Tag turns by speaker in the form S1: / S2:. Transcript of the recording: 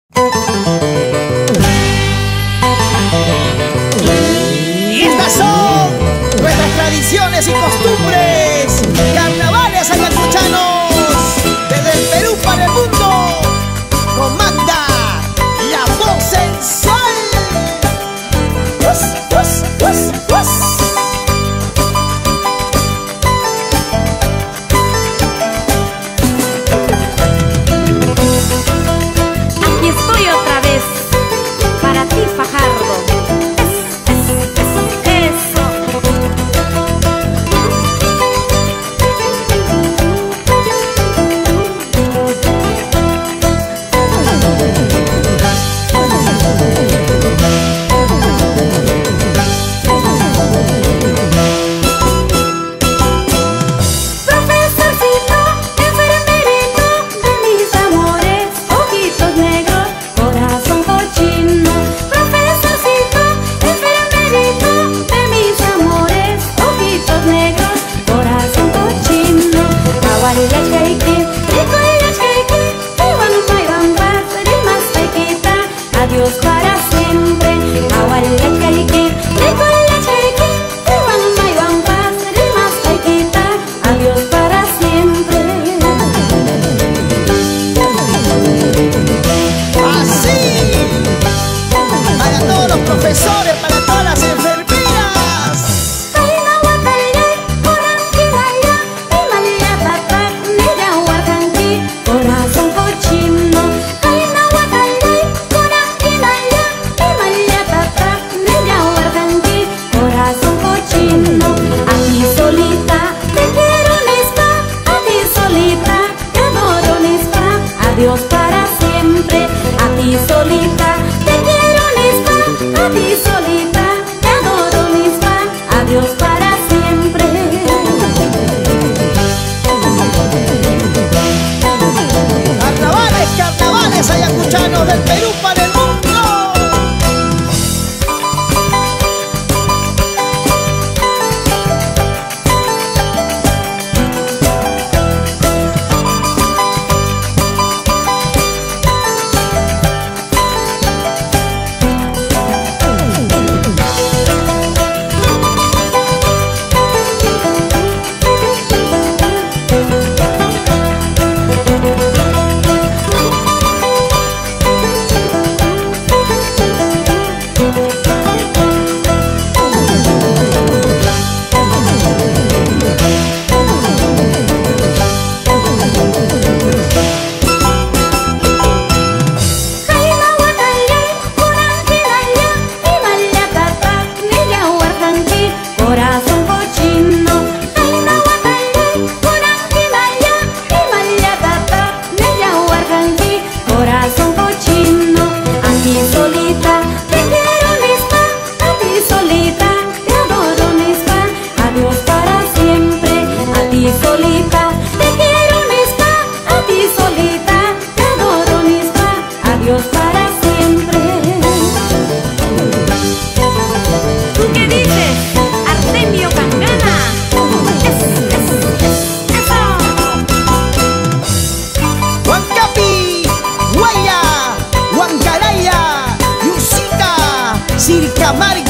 S1: Y estas son nuestras tradiciones y costumbres, carnavales ayacuchanos, desde el Perú para el mundo, con Magda, la voz sensual.
S2: Aquí estoy otra vez, para ti, Fajardo. Eso. Profesorcito, enfermerito de mis amores, ojitos negros, corazón cochino. Profesorcito, enfermerito de mis amores, ojitos negros, corazón cochino. Awalilachkaiki, ricoilachkaiki, iwanupaiwanpas, rimas paikita, adiós para siempre. Awalilachkaiki, ricoilachkaiki, iwanupaiwanpas, rimas paikita, adiós para siempre.
S1: Así, para todos los profesores, para todas las enfermeras.
S2: Corazón cochino, corazón cochino. A ti solita te quiero, Nespa, a ti solita te adoro, Nespa, adiós para siempre. A ti solita te quiero, Nespa, a ti solita te adoro, Nespa, adiós para siempre.
S1: Carnavales, carnavales ayacuchanos del Perú para el mundo. Corazón cochino, corazón cochino. A ti solita te quiero, Nespa, a ti solita te adoro, Nespa, adiós para siempre. A ti solita te quiero, Nespa, a ti solita te adoro, Nespa, adiós para siempre. ¿Tú qué dices, Artemio Cangana? Eso. Huancapi, Guaya, Huancaraya, Yusita, Circamarga.